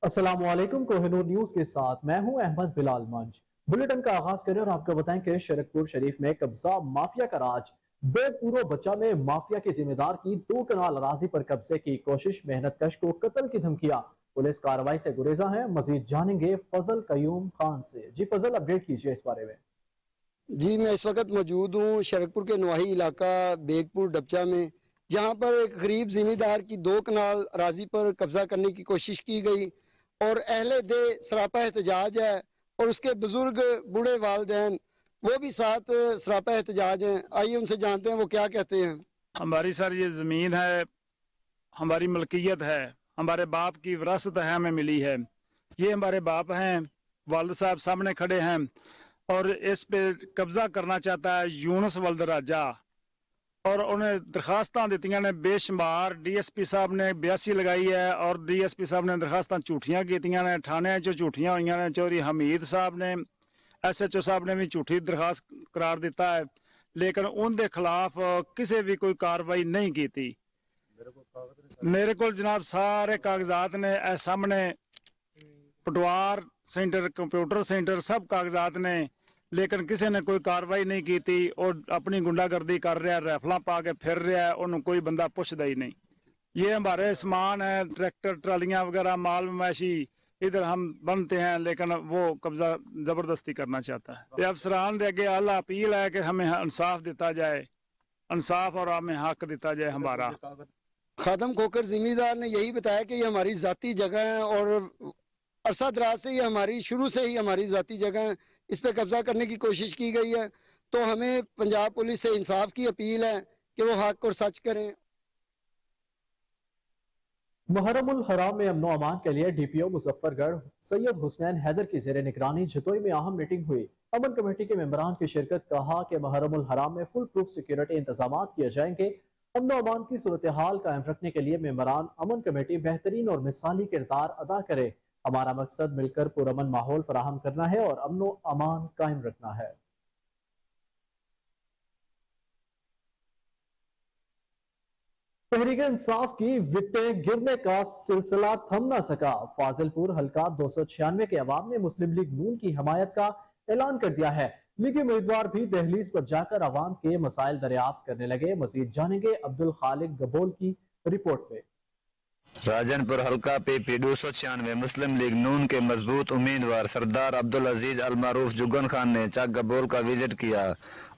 अस्सलाम वालेकुम। कोहिनूर न्यूज के साथ मैं हूं अहमद बिलाल मंच। बुलेटिन का आगाज करें और आपको बताएं कि शरकपुर शरीफ में कब्जा माफिया का राज। बेगपुरो बच्चा में माफिया के जिम्मेदार की 2 कनाल अराजी पर कब्जे की कोशिश, मेहनत कश को कत्ल की धमकियां, पुलिस कार्रवाई से गुरेजा है। मजीद जानेंगे फजल कयूम खान से। जी फजल, अपडेट कीजिए इस बारे में। जी, मैं इस वक्त मौजूद हूँ शरकपुर के नवाही इलाका बेगपुर डबचा में, जहाँ पर एक गरीब ज़मींदार की 2 कनाल अराजी पर कब्जा करने की कोशिश की गई और अहले दे सरापा एहतजाज है और उसके बुजुर्ग बूढ़े वालिदैन वो भी साथ सरापा एहतजाज हैं। आइए उनसे जानते हैं वो क्या कहते हैं। हमारी सर ये ज़मीन है, हमारी मलकियत है, हमारे बाप की विरासत है, हमें मिली है। ये हमारे बाप हैं, वालिद साहब सामने खड़े हैं और इस पे कब्जा करना चाहता है यूनुस वल्द राजा। और उन्हें दरखास्तां दित्तियां ने बेशुमार। DSP साहब ने 82 लगाई है और DSP साहब ने दरखास्तां झूठियां कीतियां ने, थाने च झूठियां हुई ने। चौधरी हमीद साहब ने, SHO साहब ने भी झूठी दरखास्त करार दिता है, लेकिन उनके खिलाफ किसी भी कोई कार्रवाई नहीं की थी। मेरे को जनाब सारे कागजात ने सामने, पटवार सेंटर, कंप्यूटर सेंटर, सब कागजात ने, लेकिन किसी ने कोई कार्रवाई नहीं की थी और अपनी गुंडागर्दी कर रहा है, राइफल पा के फिर रहा है, उन्होंने कोई बंदा पुछदा ही नहीं। ये हमारे सामान है, ट्रैक्टर ट्रालियां वगैरह, माल मवेशी इधर हम बनते हैं, लेकिन वो कब्जा जबरदस्ती करना चाहता है। ये अफसरान दे आगे आला अपील है कि हमें इंसाफ दिता जाए, इंसाफ और हमें हक दिता जाए हमारा। खादम खोकर जिम्मेदार ने यही बताया कि ये हमारी ज़ाती जगह है और अरसा दराज से ये हमारी, शुरू से ही हमारी ज़ाती जगह है। इस पे कब्जा करने की कोशिश की गई है, तो हमें पंजाब पुलिस से इंसाफ की अपील है कि वो हक और सच करें। मुहर्रमुल हराम में अमनो अमान के लिए DPO मुजफ्फरगढ़ सैयद हुसैन हैदर की जेर निगरानी जतोई में अहम मीटिंग हुई। अमन कमेटी के मेंबरान की शिरकत, कहा कि मुहर्रमुल हराम में फुल प्रूफ सिक्योरिटी इंतजाम किए जाएंगे। अमनो अमान की सूरत हाल कायम रखने के लिए मेंबरान अमन कमेटी बेहतरीन और मिसाली किरदार अदा करे। हमारा मकसद मिलकर पुरअमन माहौल फराहम करना है और अमनो अमान कायम रखना है। तहरीक इंसाफ की विकटें गिरने का सिलसिला थम न सका। फाजिलपुर हल्का 296 के अवाम ने मुस्लिम लीग नून की हमायत का ऐलान कर दिया है। लीगी उम्मीदवार भी दहलीज पर जाकर अवाम के मसाइल दरियाफ्त करने लगे। मजीद जानेंगे अब्दुल खालिक गबोल की रिपोर्ट में। राजनपुर हल्का PP 296 मुस्लिम लीग नून के मजबूत उम्मीदवार सरदार अब्दुल अजीज अल मारूफ जुगन खान ने चक गबोल का विजिट किया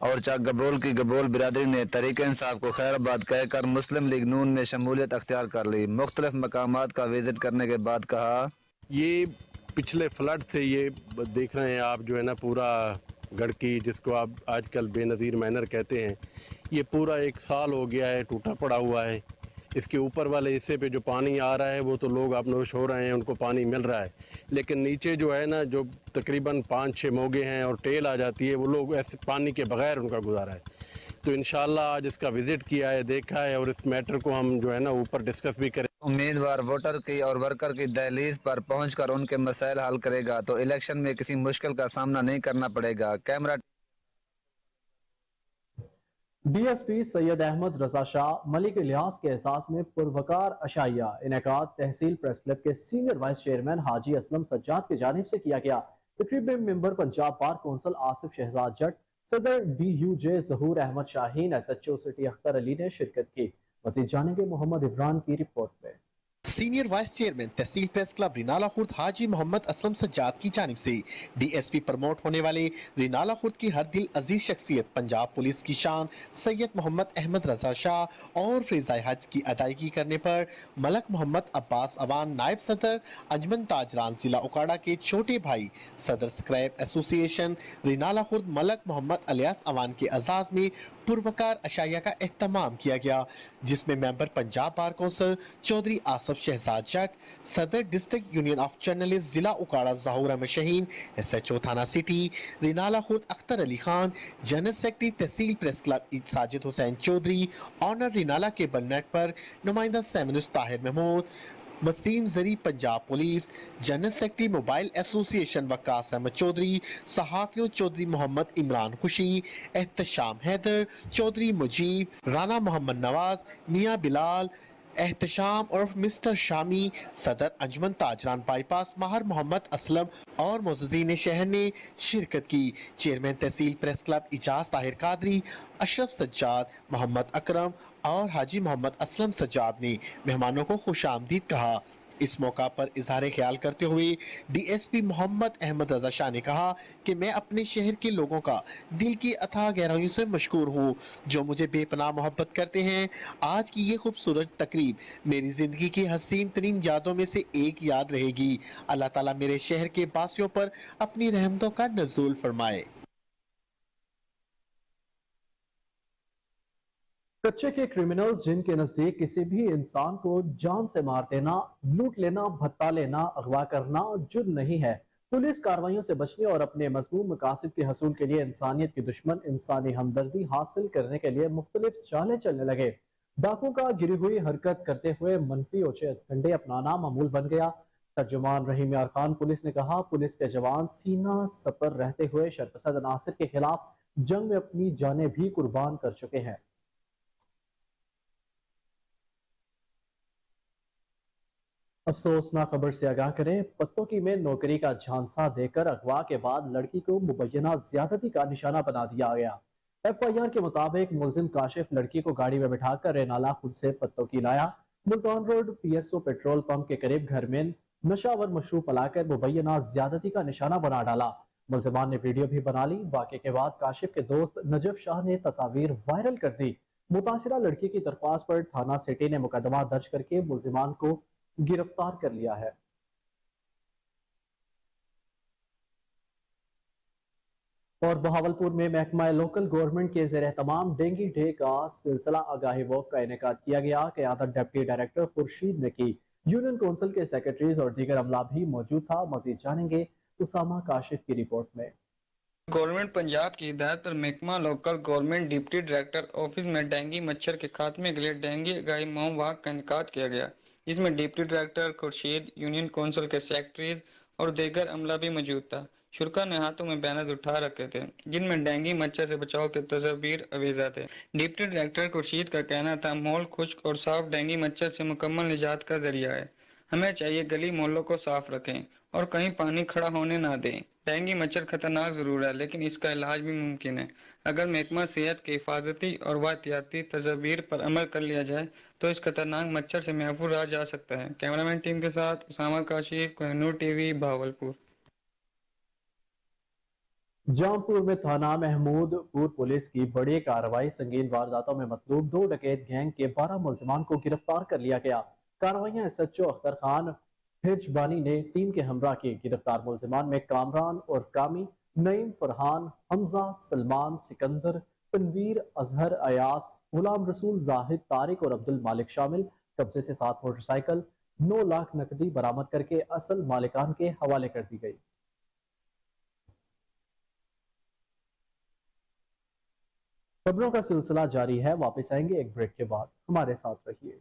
और चक गबोल की गबोल बिरादरी ने तहरीक इंसाफ को खैराबाद कहकर मुस्लिम लीग नून में शमूलियत अख्तियार कर ली। मुख्तलिफ मकामात का विजिट करने के बाद कहा, ये पिछले फ्लड से ये देख रहे हैं आप, जो है ना पूरा गड़की, जिसको आप आजकल बेनज़ीर मैनर कहते हैं, ये पूरा 1 साल हो गया है टूटा पड़ा हुआ है। इसके ऊपर वाले हिस्से पे जो पानी आ रहा है वो तो लोग आपनोश हो रहे हैं, उनको पानी मिल रहा है, लेकिन नीचे जो है ना, जो तकरीबन 5-6 मोगे हैं और टेल आ जाती है, वो लोग ऐसे पानी के बगैर उनका गुजारा है। तो इंशाल्लाह आज इसका विजिट किया है, देखा है और इस मैटर को हम जो है ना ऊपर डिस्कस भी करें। उम्मीदवार वोटर की और वर्कर की दहलीज पर पहुंचकर उनके मसाइल हल करेगा तो इलेक्शन में किसी मुश्किल का सामना नहीं करना पड़ेगा। कैमरा DSP सैयद अहमद रजा शाह मलिक लिहाज के एहसास में पुरवकार अशाइया इनेकाद तहसील प्रेस क्लब के senior vice chairman Haji Aslam Sajjad की जानिब से किया गया। तकरीब में member Punjab bar council Asif Shahzad Jat, सदर DUJ Zahoor Ahmed Shaheen, SHO city Akhtar Ali ने शिरकत की। मजीद जानेंगे मोहम्मद इमरान की रिपोर्ट में। सीनियर वाइस चेयरमैन तहसील प्रेस क्लब रिनाला खुर्द हाजी मोहम्मद असलम सज्जाद की जानिब से DSP प्रमोट होने वाले रिनाला खुर्द की हर दिल अजीज शख्सियत पंजाब पुलिस की शान सैयद मोहम्मद अहमद रजा शाह और फ़िज़ाए हज की अदायगी करने पर मलक मोहम्मद अब्बास अवान नायब सदर अंजमन ताजरान जिला उकाड़ा के छोटे भाई सदर scrap association Renala Khurd Malik Mohammad alias Awan के एजाज में पुरवकार अशाइया का एहतमाम किया गया, जिसमें member Punjab bar council Chaudhry Asif Shahzad Jat, सदर डिस्ट्रिक्ट यूनियन ऑफ जर्नलिस्ट जिला उकाड़ा ज़हूर अहमद शाहीन, SHO थाना city Renala Khurd Akhtar Ali Khan, general secretary tehsil press club Sajid Hussain Chaudhry, owner Renala cable net पर नुमाइंदा सेमिनुस ताहिर महमूद, वसीम जरी Punjab police, general secretary mobile association Waqas Ahmed Chaudhry, सहाफियों चौधरी मोहम्मद इमरान खुशी, एहतशाम हैदर, चौधरी मुजीब, राना मोहम्मद नवाज, मियाँ बिलाल, एहतशाम उर्फ मिस्टर शामी, सदर अंजुमन ताजरान बाईपास माहर मोहम्मद असलम और मोअज़्ज़िज़ीन शहर ने शिरकत की। चेयरमैन तहसील प्रेस क्लब इजाज ताहिर कादरी, अशरफ सज्जाद, मोहम्मद अकरम और हाजी मोहम्मद असलम सज्जाद ने मेहमानों को खुशामदीद कहा। इस मौका पर इजहार ख्याल करते हुए DSP मोहम्मद अहमद रजा शाह ने कहा कि मैं अपने शहर के लोगों का दिल की अथाह गहराइयों से मशकूर हूँ, जो मुझे बेपनाह मोहब्बत करते हैं। आज की ये खूबसूरत तकरीब मेरी जिंदगी की हसीन तरीन यादों में से एक याद रहेगी। अल्लाह ताला मेरे शहर के बासियों पर अपनी रहमतों का नज़ूल फरमाए। कच्चे के क्रिमिनल्स जिनके नजदीक किसी भी इंसान को जान से मार देना, लूट लेना, भत्ता लेना, अगवा करना जुर्म नहीं है। पुलिस कार्रवाइयों से बचने और अपने मजमूम मकासद के हसूल के लिए इंसानियत के दुश्मन इंसानी हमदर्दी हासिल करने के लिए मुख्तलिफ चालें चलने लगे। डाकू का गिरी हुई हरकत करते हुए मनफी डंडे अपनाना मामूल बन गया। तर्जुमान रहीम यार खान पुलिस ने कहा, पुलिस के जवान सीना सपर रहते हुए शरपसंद अनासर के खिलाफ जंग में अपनी जानें भी कुर्बान कर चुके हैं। अफसोसनाक खबर से आगाह करें, पत्तों में नौकरी का झांसा देकर अगवा के बाद लड़की को मुबैना ज्यादती का निशाना बना दिया गया। FIR के मुताबिक मुलजिम काशिफ लड़की को गाड़ी में बिठाकर रेनाला खुद से पत्तों की लाया। Multan road PSO petrol pump के करीब घर में नशावर मशरूब पलाकर मुबैना ज्यादती का निशाना बना डाला। मुलजिमान ने वीडियो भी बना ली। वाक़े के बाद काशिफ के दोस्त नजफ शाह ने तस्वीर वायरल कर दी। मुतासिरा लड़की की दरख्वास्त पर थाना सिटी ने मुकदमा दर्ज करके मुलजिमान को गिरफ्तार कर लिया है। और बहावलपुर में महकमा लोकल गवर्नमेंट के ज़ेर एहतमाम डेंगी डे का सिलसिला आगाही वॉक का इनेकाद किया गया। क़यादत डिप्टी डायरेक्टर खुर्शीद ने की। यूनियन कौंसिल के सेक्रेटरीज और दीगर अमला भी मौजूद था। मजीद जानेंगे उसामा काशिफ की रिपोर्ट में। गवर्नमेंट पंजाब की हिदायत पर महकमा local government deputy director office में डेंगू मच्छर के खात्मे के लिए डेंगू आगाही मुहिम वॉक का इनेकाद किया गया। इसमें deputy director Khurshid, union council के सेक्रेटरीज और दीगर अमला भी मौजूद था। शुरा ने हाथों में बैनर उठा रखे थे जिनमें डेंगू मच्छर से बचाव के तस्वीर अवीजा थे। डिप्टी डायरेक्टर खुर्शीद का कहना था, माहौल खुश्क और साफ डेंगू मच्छर से मुकम्मल निजात का जरिया है। हमें चाहिए गली मोहल्लों को साफ रखें और कहीं पानी खड़ा होने ना दें। डेंगू मच्छर खतरनाक ज़रूर है, लेकिन इसका इलाज भी मुमकिन है। अगर महकमा सेहत के हिफाजती और वाहतियाती तदबीर पर अमल कर लिया जाए तो इस खतरनाक मच्छर से महफूज रहा जा सकता है। कैमरामैन टीम के साथ उसामा काशिफ, कोहिनूर TV, बहावलपुर। जामपुर में थाना महमूदपुर पुलिस की बड़ी कार्रवाई, संगीन वारदातों में मतलूब 2 डकैत गैंग के 12 मुलजिमान को गिरफ्तार कर लिया गया। कार्रवाइयां SHO अख्तर खान हिजबानी ने टीम के हमरा की। गिरफ्तार मुलजिमान में कामरान और कामी, नईम, फरहान, हमजा, सलमान, सिकंदर, तनवीर, अजहर, अयास, गुलाम रसूल, जाहिद, तारिक और अब्दुल मालिक शामिल। कब्जे से 7 मोटरसाइकिल, 9 लाख नकदी बरामद करके असल मालिकान के हवाले कर दी गई। खबरों का सिलसिला जारी है। वापस आएंगे एक ब्रेक के बाद, हमारे साथ रहिए।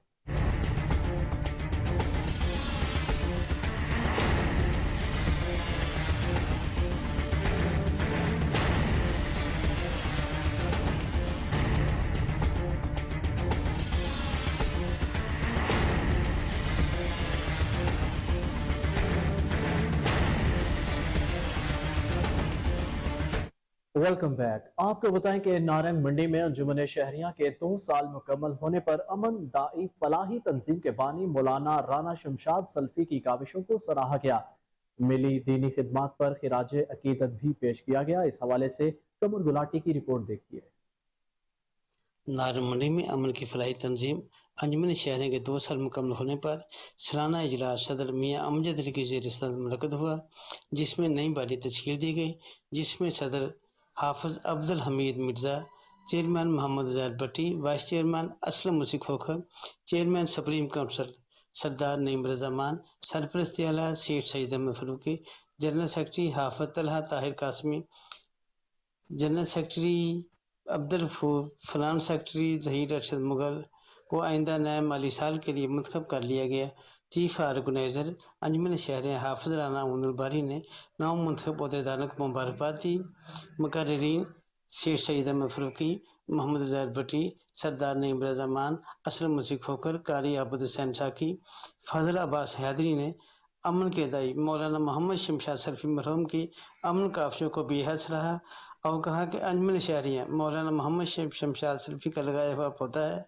Welcome back. आपको बताएं कि नारंग मंडी में अंजुमन शहरिया के 2 साल मुकम्मल होने पर अमन दाई फलाही तंजीम के बानी मौलाना राना शमशाद सल्फी की काविशों को सराहा गया। मिली दीनी खिदमात पर खिराज अकीदत भी पेश किया गया। इस हवाले से कमर गुलाटी की रिपोर्ट देखिए। नारंग मंडी में अमन की फलाही तंजीम अंजुमन शहरिया के 2 साल मुकम्मल होने पर सालाना इजलास सदर मियाँ अमजद अली की ज़ेर सदर मुनक़्क़द हुआ, जिसमें नई बॉडी तश्कील दी गई, जिसमें सदर Hafiz Abdul Hameed Mirza, chairman Mohammad Uzair Bhatti, vice chairman Aslam मुसी Khokhar, chairman supreme council Sardar Naeem Raza Mann, सरपरस्ती आला Seth Saeed Ahmed Farooqui, general secretary Hafiz Talha Tahir Qasmi, general secretary Abdul फलान, सेक्रेटरी ज़हीर अरशद मुगल को आइंदा नए माली साल के लिए मुंतखब कर लिया गया। चीफ ऑर्गेनाइजर अंजुमन शहरिया हाफिज राना उनुल बारी ने नौ मुंतखब अहदेदारों को मुबारकबाद दी। मुकर्रीरीन शेख सईद अहमद फरूकी, मोहम्मद उजैर भट्टी, सरदार नईम रजामान, असलम मसीह खोकर, कारी आबद हुसैन साकी, फजल अब्बास हैदरी ने अमन के दाई मौलाना मोहम्मद शमशाद सरफी मरहूम की अमन काफियों को बेहद सराहा और कहा कि अंजमन शहरियाँ मौलाना मोहम्मद शमशाद सरफी का लगाया हुआ पौधा है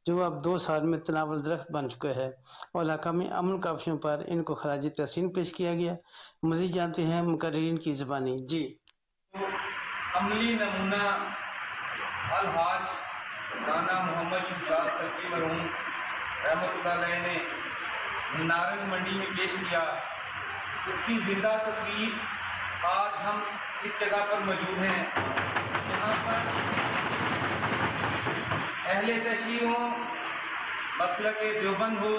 जो अब 2 साल में तनावल दरख्त बन चुका है और इलाका में अमन काफियों पर इनको खराज तहसीन पेश किया गया। मज़ीद जानते हैं मुकर्रिरीन की ज़बानी। जी, अमली नमूना अलहाज राना मोहम्मद शमशाद सरफी मरहूम रहमतुल्लाह अलैह ने नारंग मंडी में पेश किया, उसकी जिंदा तस्वीर आज हम इस जगह पर मौजूद हैं जहाँ पर अहले तशरीह हो, मसलक देवबंद हो,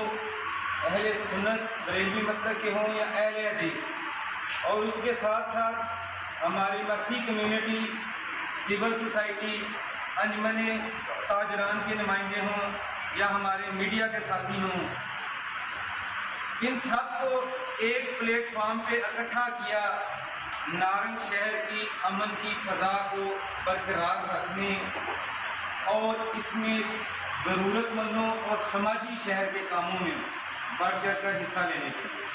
अहले सुन्नत बरेलवी मसलक के हों या अहले हदीस, और उसके साथ साथ हमारी मसीह कम्युनिटी, सिविल सोसाइटी, अंजमन ताजरान के नुमाइंदे हों या हमारे मीडिया के साथी हों, इन सब को एक प्लेटफॉर्म पे इकट्ठा किया नारंग शहर की अमन की फजा को बरकरार रखने और इसमें ज़रूरतमंदों और समाजी शहर के कामों में बढ़ चढ़ कर हिस्सा लेने के लिए।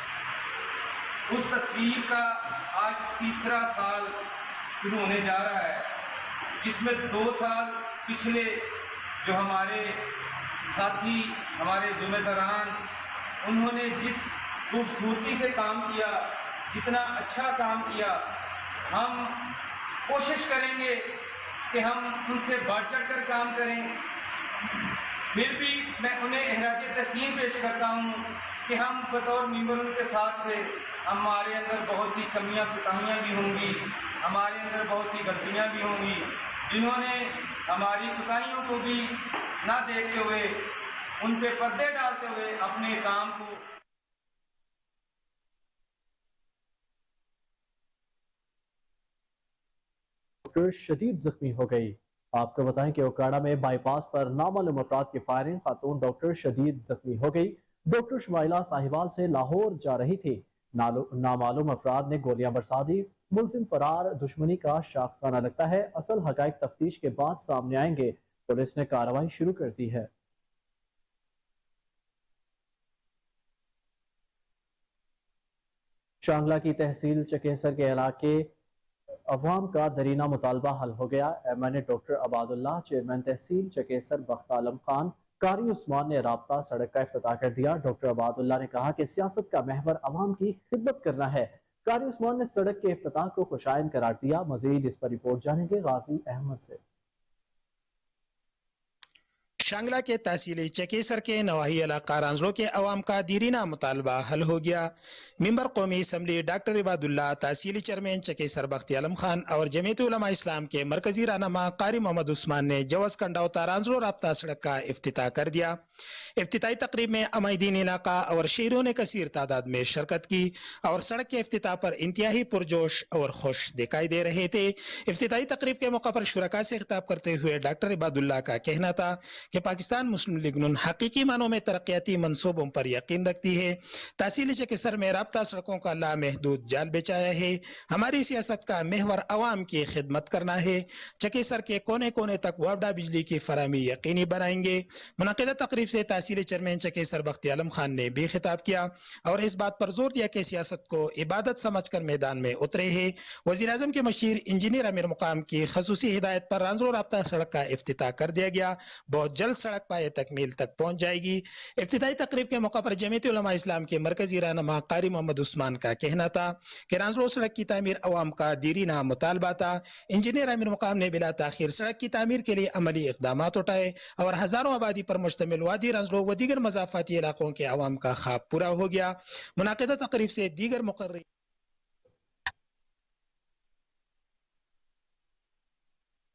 उस तस्वीर का आज 3रा साल शुरू होने जा रहा है, जिसमें 2 साल पिछले जो हमारे साथी, हमारे ज़िम्मेदारान, उन्होंने जिस खूबसूरती से काम किया, जितना अच्छा काम किया, हम कोशिश करेंगे कि हम उनसे बढ़ चढ़ कर काम करें। फिर भी मैं उन्हें एहराज तहसीन पेश करता हूँ कि हम बतौर मेंबर उनके साथ थे। हमारे अंदर बहुत सी कमियां कोताहियाँ भी होंगी, हमारे अंदर बहुत सी गलतियाँ भी होंगी, जिन्होंने हमारी कोताहियों को भी ना देखते हुए, उन पे पर्दे डालते हुए अपने काम को डॉक्टर शदीद जख्मी हो गई। आपको बताएं कि ओकाड़ा में बाईपास पर नामालूम अफराद की फायरिंग, खातून डॉक्टर शदीद जख्मी हो गई। डॉक्टर शुमाइला साहिवाल से लाहौर जा रही थी, नामालूम अफराद ने गोलियां बरसा दी। मुलजिम फरार दुश्मनी का शाखसाना लगता है। असल हकाइक तफ्तीश के बाद सामने आएंगे। पुलिस ने कार्रवाई शुरू कर दी है। शांगला की तहसील चकेसर के इलाके अवाम का दरीना मुतालबा हल हो गया। एमएनए डॉक्टर अबादुल्लाह, चेयरमैन तहसील चकेसर बख्त आलम खान, कारी उस्मान ने राब्ता सड़क का इफ्तिताह कर दिया। डॉक्टर अबादुल्लाह ने कहा कि सियासत का महवर अवाम की खिदमत करना है। कारी उस्मान ने सड़क के इफ्तिताह को खुशाइन करार दिया। मजीद इस पर रिपोर्ट जानेंगे गाजी अहमद से। शांगला के तहसीली चकेसर के नवाही इलाका रांजलो के अवाम का दीरीना मुतालबा हल हो गया। मेंबर कौमी असम्बली डॉक्टर इबादुल्लाह, तहसीली चेयरमैन चकेसर बख्त आलम खान और जमीयत उलमा इस्लाम के मरकजी रहनुमा कारी मोहम्मद उस्मान ने जवस कंडाउता रांजलो राब्ता सड़क का इफ्तिताह कर दिया। इफ्तिताही तकरीब में अमायदीन इलाका और शहरों ने कसीर तादाद में शिरकत की और सड़क के इफ्तिताह पर इंतहाई पुरजोश और खुश दिखाई दे रहे थे। इफ्तिताही तकरीब के मौका पर शुरका से खिताब करते हुए डॉक्टर इबादुल्लाह का कहना था कि पाकिस्तान मुस्लिम लीग नून हकीकी मानों में तरक्याती मंसूबों पर यकीन रखती है। तहसील चकेसर में राब्ता सड़कों का लामहदूद जाल बिछाया है। हमारी सियासत का महवर अवाम की खिदमत करना है। चकेसर के कोने कोने तक वापडा बिजली की फराहमी यकीनी बनाएंगे। मुनक़िदा तकरीब से तहसील चेयरमैन चकेसर बख्त आलम खान ने भी खिताब किया और इस बात पर जोर दिया कि सियासत को इबादत समझकर मैदान में उतरे है। वज़ीर आज़म के मशीर इंजीनियर अमीर मुकाम की खसूसी हिदायत पर रांजलो राब्ता सड़क का इफ्तिताह कर दिया गया। बहुत जल्द सड़क पाए तकमील तक पहुंच जाएगी। इफ्तिताही तकरीब के मौका पर जमीयत उलमा इस्लाम के मरकजी रहनुमा कारी मोहम्मद उस्मान का कहना था कि रांजलो सड़क की तामीर अवाम का दीरीना मुतालबा था। इंजीनियर अमीर मुकाम ने बिला ताखिर सड़क की तामीर के लिए अमली इक़दामात उठाए और हजारों आबादी पर मुश्तमिल वादी रांजलो व दीगर मज़ाफ़ाती इलाकों के अवाम का ख्वाब पूरा हो गया। मुनाक़िदा तकरीब से दीगर मुक़र्रिर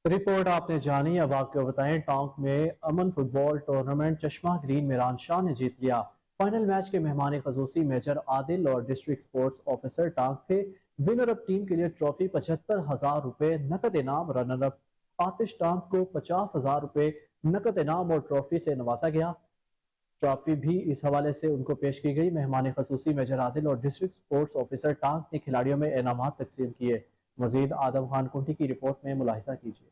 रिपोर्ट आपने जानी। अब आपको बताएं, टोंक में अमन फुटबॉल टूर्नामेंट चश्मा ग्रीन में शाह ने जीत लिया। फाइनल मैच के मेहमान खसूसी मेजर आदिल और डिस्ट्रिक्ट स्पोर्ट्स ऑफिसर टांक थे। विनर अप टीम के लिए ट्रॉफी 75,000 रुपए नकद इनाम, रनर अप आतिश टांक को 50,000 रुपए नकद इनाम और ट्रॉफी से नवाजा गया। ट्रॉफी भी इस हवाले से उनको पेश की गई। मेहमान खसूसी मेजर आदिल और डिस्ट्रिक्ट स्पोर्ट्स ऑफिसर टांक ने खिलाड़ियों में इनामात तकसीम किए। मजीद आदम खान कुंटी की रिपोर्ट में मुलाहिजा कीजिए।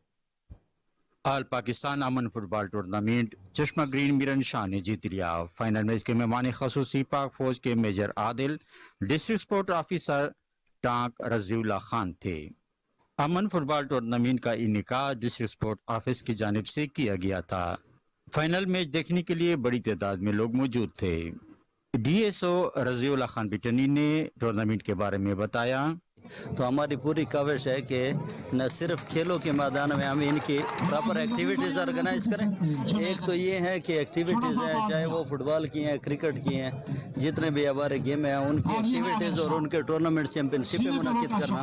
آل پاکستان امن فٹ بال ٹورنامنٹ چشمہ گرین میرن شاہ نے جیت لیا۔ فائنل میچ کے مہمان خصوصی پاک فوج کے میجر عادل، ڈسٹرکٹ سپورٹ آفیسر ٹانک رضی اللہ خان تھے۔ امن فٹ بال ٹورنامنٹ کا انعقاد ڈسٹرکٹ سپورٹ آفس کی جانب سے کیا گیا تھا۔ فائنل میچ دیکھنے کے لیے بڑی تعداد میں لوگ موجود تھے۔ ڈی ایس او رضی اللہ خان بٹنی نے ٹورنامنٹ کے بارے میں بتایا تو ہماری پوری کوشش ہے کہ نہ صرف کھیلوں کے میدان میں ہم ان کی پراپر ایکٹیویٹیز آرگنائز کریں۔ ایک تو یہ ہے کہ ایکٹیویٹیز ہیں، چاہے وہ فٹ بال کی ہیں، کرکٹ کی ہیں، جتنے بھی ہمارے گیم ہیں ان کی ایکٹیویٹیز اور ان کے ٹورنامنٹ چیمپئن شپیں منعقد کرنا۔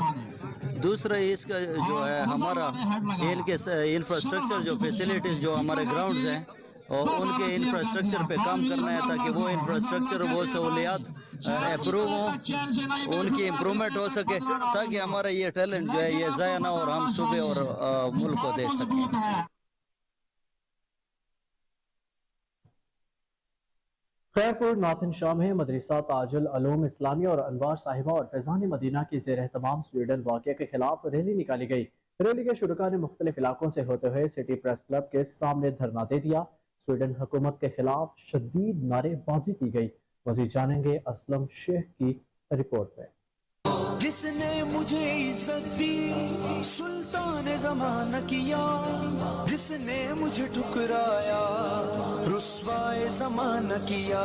دوسرا اس کا جو ہے ہمارا ان کے انفراسٹرکچر جو فیسلٹیز جو ہمارے گراؤنڈز ہیں اور ان کے انفراسٹرکچر پہ کام کرنا ہے تاکہ وہ انفراسٹرکچر وہ سہولیات امپروو ہوں، ان کی امپرومنٹ ہو سکے تاکہ ہمارا یہ ٹیلنٹ جو ہے یہ ضائع نہ ہو اور ہم صوبے اور ملک کو دے سکیں۔ خیرپور ناتھن شاہ میں مدرسہ تاج العلوم اسلامیہ اور انوار صاحبہ اور فیضان مدینہ کی زیر اہتمام سویڈن واقعے کے خلاف ریلی نکالی گئی۔ ریلی کے شرکاء نے مختلف علاقوں سے ہوتے ہوئے سٹی پریس کلب کے سامنے دھرنا دے دیا۔ سویڈن حکومت کے خلاف شدید نعرے بازی کی گئی۔ مزید جانیں گے اسلم شیخ کی رپورٹ میں۔ جس نے مجھے عزت دی سلطان زمانہ کیا، جس نے مجھے ٹھکرایا رسوائے زمانہ کیا،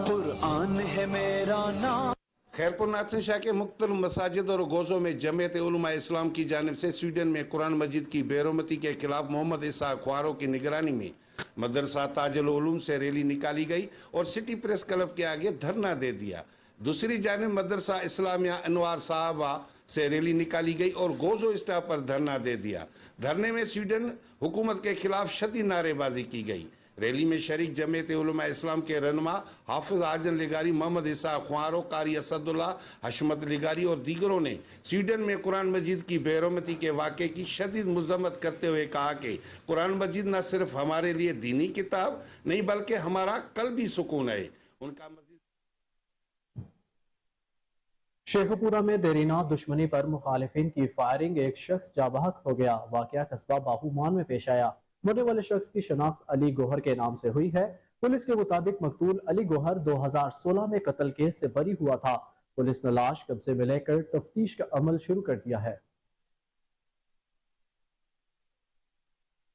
قرآن ہے میرا نام۔ خیرپور ناتھن شاہ کے مختلف مساجد اور گوزوں میں جمعیت علماء اسلام کی جانب سے سویڈن میں قرآن مجید کی بے حرمتی کے خلاف محمد اسحاق خوارو کی نگرانی میں مدرسہ تاج العلوم سے ریلی نکالی گئی اور سٹی پریس کلب کے آگے دھرنا دے دیا۔ دوسری جانب مدرسہ اسلامیہ انوار صاحبہ سے ریلی نکالی گئی اور گوزو اسٹاپ پر دھرنا دے دیا۔ دھرنے میں سویڈن حکومت کے خلاف شدید نعرے بازی کی گئی۔ ریلی میں شریک جمعیت علماء اسلام کے رہنما حافظ آجن لگاری، محمد اسحاق خوارو، قاری اسد اللہ، حشمت لگاری اور دیگروں نے سویڈن میں قرآن مجید کی بے حرمتی کے واقعے کی شدید مذمت کرتے ہوئے کہا کہ قرآن مجید نہ صرف ہمارے لیے دینی کتاب نہیں بلکہ ہمارا قلبی سکون ہے۔ ان کا شیخ پورہ میں دیرینہ دشمنی پر مخالفین کی فائرنگ، ایک شخص جاں بحق ہو گیا۔ واقعہ قصبہ باہومان میں پیش آیا۔ مرنے والے شخص کی شناخت علی گوہر کے نام سے ہوئی ہے۔ پولیس کے مطابق مقتول علی گوہر 2016 میں قتل کیس سے بری ہوا تھا۔ پولیس نے لاش قبضے میں لے کر تفتیش کا عمل شروع کر دیا ہے۔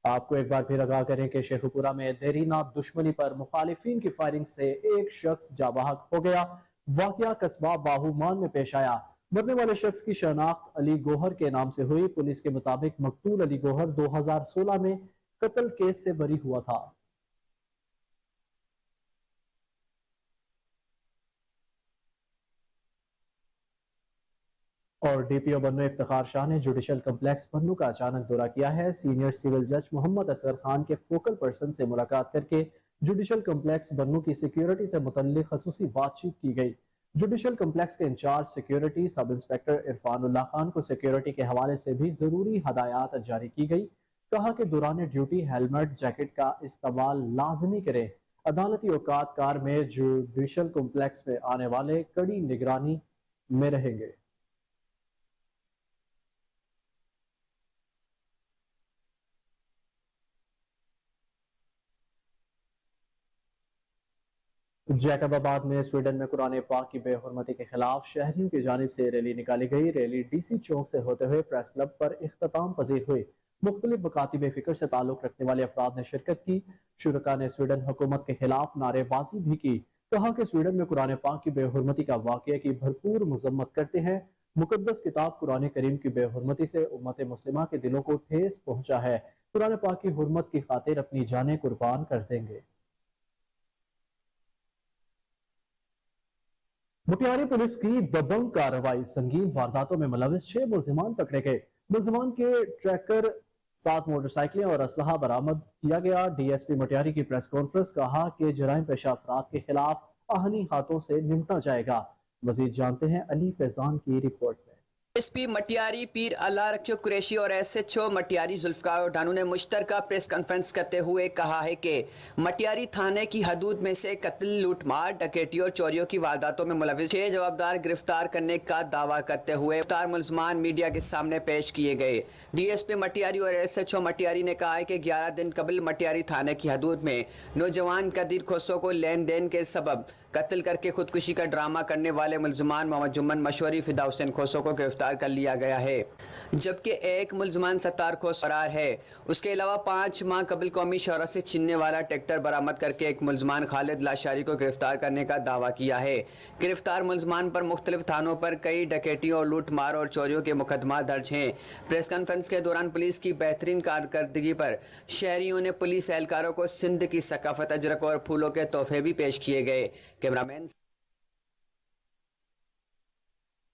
آپ کو ایک بار پھر آگاہ کریں کہ شیخ پورہ میں دیرینہ دشمنی پر مخالفین کی فائرنگ سے ایک شخص جاں بحق ہو گیا۔ واقعہ قصبہ باہومان میں پیش آیا۔ مرنے والے شخص کی شناخت علی گوہر کے نام سے ہوئی۔ پولیس کے مطابق مقتول علی گوہر 2016 میں قتل کیس سے بری ہوا تھا۔ اور ڈی پی او بنو افتخار شاہ نے جوڈیشل کمپلیکس بنو کا اچانک دورہ کیا ہے۔ سینئر سول جج محمد اصغر خان کے فوکل پرسن سے ملاقات کر کے جوڈیشل کمپلیکس بنو کی سیکیورٹی سے متعلق خصوصی بات چیت کی گئی۔ جوڈیشل کمپلیکس کے incharge security sub inspector Irfan Ullah Khan کو سیکیورٹی کے حوالے سے بھی ضروری ہدایات جاری کی گئی۔ کہا کہ دوران ڈیوٹی ہیلمٹ جیکٹ کا استعمال لازمی کریں۔ عدالتی اوقات کار میں جوڈیشل کمپلیکس میں آنے والے کڑی نگرانی میں رہیں گے۔ جیکب آباد میں سویڈن میں قرآن پاک کی بے حرمتی کے خلاف شہریوں کی جانب سے ریلی نکالی گئی۔ ریلی ڈی سی چوک سے ہوتے ہوئے پریس کلب پر اختتام پذیر ہوئی۔ مختلف مکاتب فکر سے تعلق رکھنے والے افراد نے شرکت کی۔ شرکاء نے سویڈن حکومت کے خلاف نعرے بازی بھی کی۔ کہا کہ سویڈن میں قرآن پاک کی بے حرمتی کا واقعہ کی بھرپور مذمت کرتے ہیں۔ مقدس کتاب قرآن کریم کی بے حرمتی سے امت مسلمہ کے دلوں کو ٹھیس پہنچا ہے۔ قرآن پاک کی حرمت کی خاطر اپنی جانیں قربان کر دیں گے۔ موٹیاری پولیس کی دبنگ کارروائی، سنگین وارداتوں میں ملوث 6 ملزمان پکڑے گئے۔ ملزمان کے ٹریکر، 7 موٹر سائیکلیں اور اسلحہ برآمد کیا گیا۔ ڈی ایس پی موٹیاری کی پریس کانفرنس، کہا کہ جرائم پیشہ افراد کے خلاف آہنی ہاتھوں سے نمٹا جائے گا۔ مزید جانتے ہیں علی فیضان کی رپورٹ میں۔ एसपी मटियारी पीर अल्लाह रखियो कुरैशी और एसएचओ मटियारी जुल्फकार डानू ने मुश्तरका प्रेस कॉन्फ्रेंस करते हुए कहा है कि मटियारी थाने की हदूद में से कत्ल, लूटमार, डकैती और चोरियों की वारदातों में मुलविस 6 जवाबदार गिरफ्तार करने का दावा करते हुए गिरफ्तार मुल्ज़मान मीडिया के सामने पेश किए गए। डीएसपी मटियारी और एसएचओ मटियारी ने कहा है कि 11 दिन कबल मटियारी थाने की हदूद में नौजवान कदीर खोसो को लेन देन के सबब कत्ल करके खुदकुशी का ड्रामा करने वाले मुल्ज़मान मोहम्मद जुम्मन मशवरी फिदा हुसैन खोसो को गिरफ्तार कर लिया गया है, जबकि एक मुल्ज़मान सत्तार खोस फरार है। उसके अलावा 5 माह कबल कौमी शौहरत से छीनने वाला ट्रैक्टर बरामद करके एक मुल्ज़मान खालिद लाशारी को गिरफ्तार करने का दावा किया है। गिरफ्तार मुल्ज़मान पर मुख्तलिफ थानों पर कई डकैतियों, लूटमार और चोरियों के मुकदमा दर्ज हैं। प्रेस कॉन्फ्रेंस के दौरान पुलिस की बेहतरीन कारकर्दगी पर शहरियों ने पुलिस एहलकारों को सिंध की सकाफत, अजरक और फूलों के तोहफे भी पेश किए गए। कैमरामैन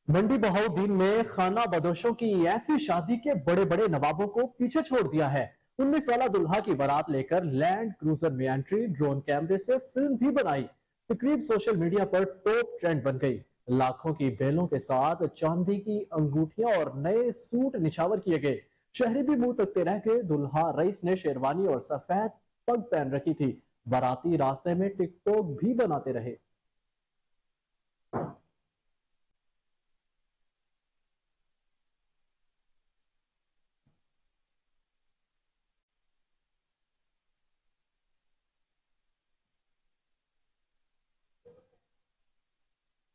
मंडी बहाउद्दीन में खाना बदोशों की ऐसी शादी के बड़े बड़े नवाबों को पीछे छोड़ दिया है। 19 साला दुल्हा की बारात लेकर लैंड क्रूजर में एंट्री, ड्रोन कैमरे से फिल्म भी बनाई। तकरीब सोशल मीडिया पर टॉप ट्रेंड बन गई। लाखों की बेलों के साथ चांदी की अंगूठियां और नए सूट निछावर किए गए। शहरी भी मुंह तकते रह गए। दुल्हा रईस ने शेरवानी और सफेद पग पहन रखी थी। बाराती रास्ते में टिकटॉक भी बनाते रहे।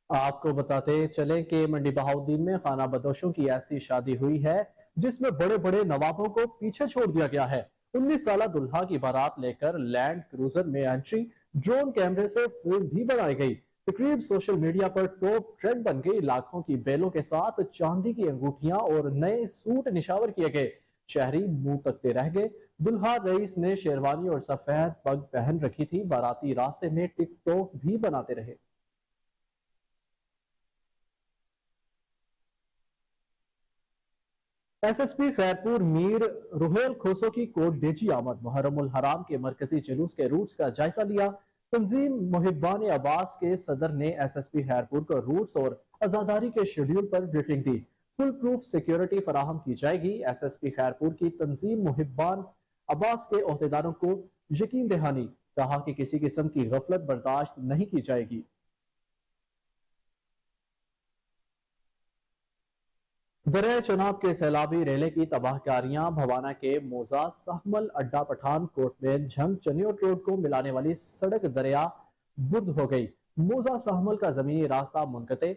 आपको बताते चलें कि मंडी बहाउद्दीन में खाना बदोशों की ऐसी शादी हुई है जिसमें बड़े बड़े नवाबों को पीछे छोड़ दिया गया है। 19 साला दुल्हा की बारात लेकर लैंड क्रूजर में एंट्री, ड्रोन कैमरे से फिल्म भी बनाई गई। तकरीब सोशल मीडिया पर टॉप ट्रेंड बन गई। लाखों की बेलों के साथ चांदी की अंगूठियां और नए सूट निछावर किए गए। शहरी मुंह तकते रह गए। दुल्हा रईस ने शेरवानी और सफेद पग पहन रखी थी। बाराती रास्ते में टिकटॉक भी बनाते रहे। एसएसपी खैरपुर मीर रुहेल खोसो की कोट डेजी आमद। मुहर्रमुल हराम के मरकजी जुलूस के रूट्स का जायजा लिया। तंजीम मुहिब्बान अब्बास के सदर ने एसएसपी खैरपुर को रूट्स और आजादारी के शेड्यूल पर ब्रीफिंग दी। फुल प्रूफ सिक्योरिटी फराहम की जाएगी। एसएसपी खैरपुर की तंजीम मुहिब्बान अब्बास के ओहदेदारों को यकीन दहानी, कहा कि किसी किस्म की गफलत बर्दाश्त नहीं की जाएगी। दरिया चनाब के सैलाबी रेले की तबाहकारियां। भवाना के मोजा सहमल अड्डा पठानकोट में झंग चनियोट रोड को मिलाने वाली सड़क दरिया बुर्द हो गई। मोजा सहमल का जमीनी रास्ता मुनकते।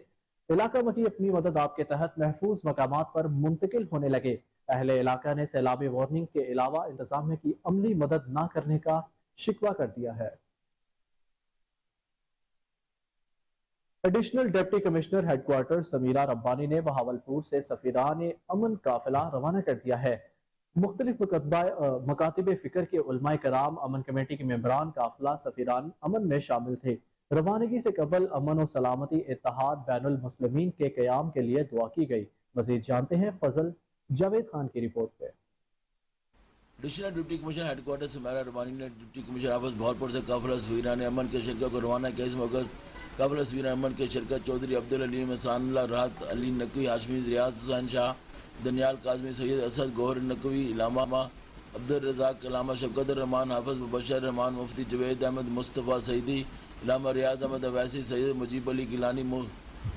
इलाका मती अपनी मदद आपके तहत महफूज मकामात पर मुंतकिल होने लगे। अहले इलाका ने सैलाबी वार्निंग के अलावा इंतजामिया की अमली मदद न करने का शिकवा कर दिया है। Additional deputy commissioner headquarter Samira Rabbani ने बहावलपुर से सफीरान अमन काफिला रवाना कर दिया है। मुख्तलिफ मकातिब फिक्र के उलमाए कराम, अमन कमेटी के मेंबरान काफिला सफीरान अमन में शामिल थे। रवानगी से कबल अमन और सलामती इत्तेहाद बैनुल मुस्लिमीन के क़याम के लिए दुआ की गई। मजीद जानते हैं फजल जावेद खान की रिपोर्ट पे। Additional deputy commissioner headquarter Samira Rabbani ने डिप्टी कमिश्नर ऑफिस बहावलपुर से काफिला सफीरान अमन के शिरकत को रवाना किया। इस मौके काफिला सफीरान अमन के शिरकत चौधरी अब्दुल अलीम, हसानुल्लाह, राहत अली नकवी, हाशमी, रियाज हुसैन शाह, दनियाल काजमी, सैयद असद, गौहर नकवी, इलामा अब्दुल रज़ाक, इलामा शफकत रहमान, हाफिज मुबशर रहमान, मुफ्ती जवेद अहमद, मुस्तफ़ा सईदी, इलामा रियाज अहमद अवैसी, सैयद मुजीब अली गिलानी,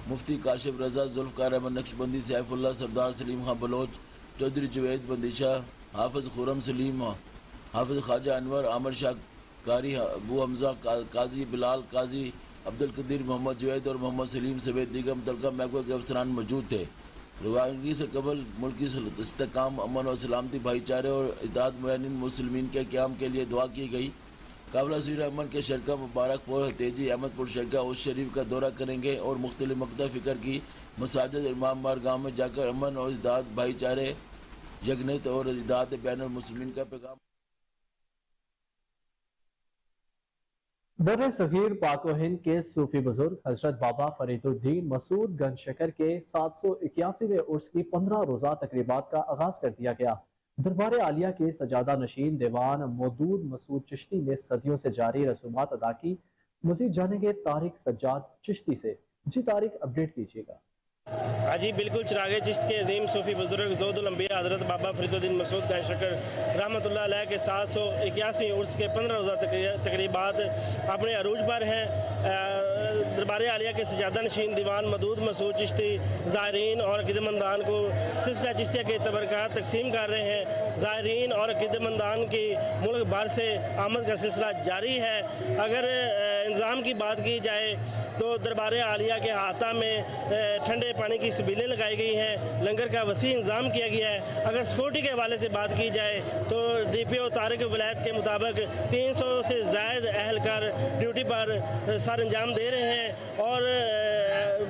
मुफ्ती काशिफ रजा, जुल्फ़कार अहमद नक्शबंदी, सैफुल्लाह, सरदार सलीम खां बलोच, चौधरी जुवैद बंदिशा, हाफिज खुरम सलीम, हाफिज ख्वाजा अनवर, आमिर शाह कारी, अबू हमजा, काजी बिलाल, काजी अब्दुल कदीर, मोहम्मद जुवैद और मोहम्मद सलीम समेत दीगर मुतल्लिक़ा महकमे के अफसरान मौजूद थे। रवानगी से कबल मुल्की इस्तेहकाम, अमन और सलामती, भाईचारे और इत्तेहाद मुआनिन मुस्लिमीन के क़याम के लिए दुआ की गई। काफिला सफीरान अमन के शरका मुबारकपुर, हतेजी, अहमदपुर शरका उस शरीफ का दौरा करेंगे और मुख्तलिफ मकता फ़िक्र की मसाजिद इमाम बार गाँव में जाकर अमन और इत्तेहाद, भाईचारे, यकजहती और इत्तेहाद बैनुल मुस्लिमीन का पैगाम। बर्रे सगीर पाक व हिंद के सूफी बुजुर्ग हजरत बाबा फरीदुद्दीन मसूद गंज शकर के 781वें उर्स की 15 रोजा तकरीबात का आगाज कर दिया गया। दरबार आलिया के सजादा नशीन दीवान मौदूद मसूद चिश्ती ने सदियों से जारी रसूमात अदा की। मजीद जानेंगे तारिक सज्जाद चिश्ती से। जी तारिक, अपडेट कीजिएगा। हाँ जी बिल्कुल, चिराग चिश्त के अजीम सूफ़ी बुज़ुर्ग ज़ोदुल अंबिया हज़रत बाबा फरीदुद्दीन मसूद का शकर रहमतुल्लाह अलैह के 781 उर्स के 15 रोज़ा तकरीबात अपने अरूज पर हैं। दरबार आलिया के सजादा नशीन दीवान मदूद मसूद चिश्ती ज़ायरीन और अक़ीदतमंदान को सिलसिला चिश्तिया के तबरक़ात तकसीम कर रहे हैं। ज़ायरीन और अक़ीदतमंदान की मुल्क भर से आमद का सिलसिला जारी है। अगर इंतज़ाम की बात की जाए तो दरबार आलिया के अहाता में ठंडे पानी की सबीलें लगाई गई हैं, लंगर का वसी इंतज़ाम किया गया है। अगर सिक्योरिटी के हवाले से बात की जाए तो DPO तारिक विलायत के मुताबिक 300 से ज़ायद अहलकार ड्यूटी पर सर अंजाम दे रहे हैं और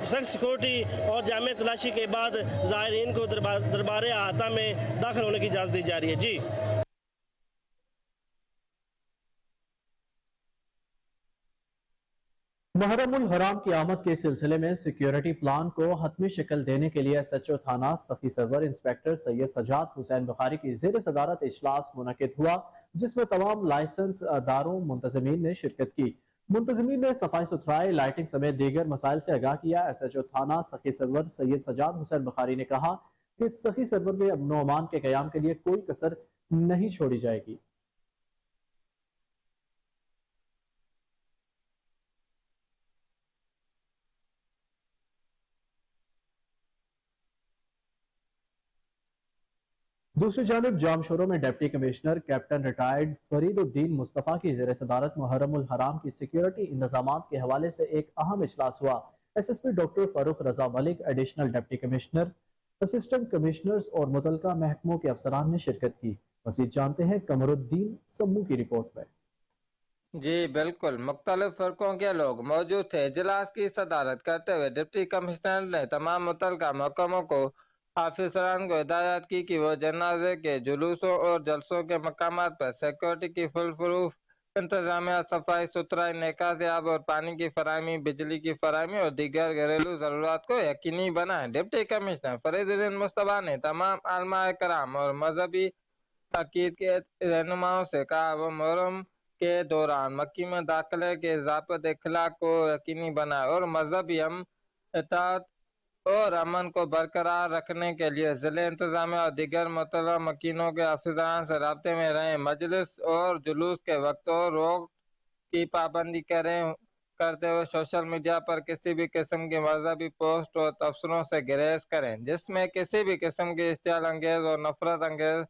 सख्त सिक्योरिटी और जामे तलाशी के बाद ज़ायरीन को दरबार अहाता में दाखिल होने की इजाज़त दी जा रही है। जी मुहर्रमुल हराम की आमद के सिलसिले में सिक्योरिटी प्लान को हतमी शक्ल देने के लिए SHO थाना सखी सरवर इंस्पेक्टर सैयद सजाद हुसैन बुखारी की ज़ेर सदारत इजलास मुनक़िद हुआ, जिसमें तमाम लाइसेंस दारों मुंतज़मीन ने शिरकत की। मुंतज़मीन ने सफाई सुथराई, लाइटिंग समेत दीगर मसाइल से आगाह किया। SHO थाना सखी सरवर सैयद सजाद हुसैन बुखारी ने कहा कि सखी सरवर में अमन व अमान के क़याम के लिए कोई कसर नहीं छोड़ी जाएगी। दूसरी जानिब जामशोरों में deputy commissioner captain retired Fariduddin Mustafa की ज़ेर सदारत मुहर्रमुल हराम की सिक्योरिटी इंतजामात के हवाले से एक अहम इजलास हुआ। SSP doctor Farooq Raza Malik, additional deputy commissioner, assistant commissioners और मुतलका महकमों के अफसरान ने शिरकत की। मज़ीद जानते हैं कमरुद्दीन सम्मू की रिपोर्ट में। जी बिल्कुल, मुख्तलिफ फ़िरकों के लोग मौजूद थे। इजलास की सदारत करते हुए डिप्टी कमिश्नर ने तमाम मुतलका महकमों को ऑफिसरान को हिदायत की कि वो जनाजे के जुलूसों और जलसों के मकामात पर सिक्योरिटी की फुल प्रूफ इंतजामिया, सफाई सुथराई, निकाज़ और पानी की फराहमी, बिजली की फराहमी और दीगर घरेलू ज़रूरत को यकीनी बनाएं। डिप्टी कमिश्नर फरीदुद्दीन मुस्तफ़ा ने तमाम आलमा कराम और मजहबी अकीद के रहनुमाओं से कहा वो मुहर्रम के दौरान मक्की में दाखिले के ज़ाब्ते इखलाक को यकीनी बनाए और मजहबी इताअत और अमन को बरकरार रखने के लिए ज़िले इंतजामिया और दीगर मुतल्लिक़ मकीनों के अफसरान से राब्ते में रहें। मजलिस और जुलूस के वक्त और रोक की पाबंदी करते हुए सोशल मीडिया पर किसी भी किस्म की मजहबी पोस्ट और तबसरों से गुरेज करें जिसमें किसी भी किस्म की इश्तियाल अंगेज और नफरत अंगेज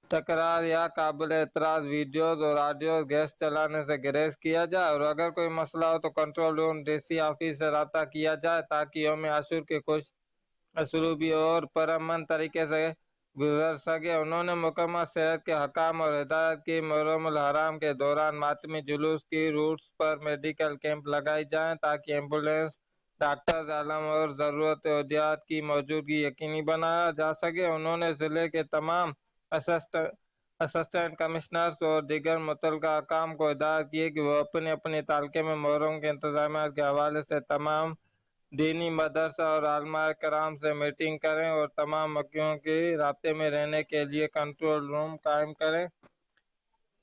तकरार या काबिल एतराज़ वीडियोज़ और ऑडियो गैस चलाने से गुरेज किया जाए और अगर कोई मसला हो तो कंट्रोल रूम DC ऑफिस से रब्ता किया जाए ताकि यौम आशूर के खुश असलूबी और परअमन तरीके से गुजर सके। उन्होंने मुकम्मल सेहत के हकाम और हिदायत की मुहर्रमुल हराम के दौरान मातमी जुलूस की रूट्स पर मेडिकल कैंप लगाई जाएँ ताकि एम्बुलेंस, डॉक्टर्स, आलम और ज़रूरत एहतियात की मौजूदगी यकीनी बनाया जा सके। उन्होंने ज़िले के तमाम असिस्टेंट कमिश्नर्स और दीगर मुतल्लिक़ा अहकाम को हिदायत की कि वो अपने अपने तालके में मुहर्रम के इंतजामात के हवाले से तमाम दीनी मदरसा और आलमा कराम से मीटिंग करें और तमाम मक्कियों के राब्ते में रहने के लिए कंट्रोल रूम कायम करें।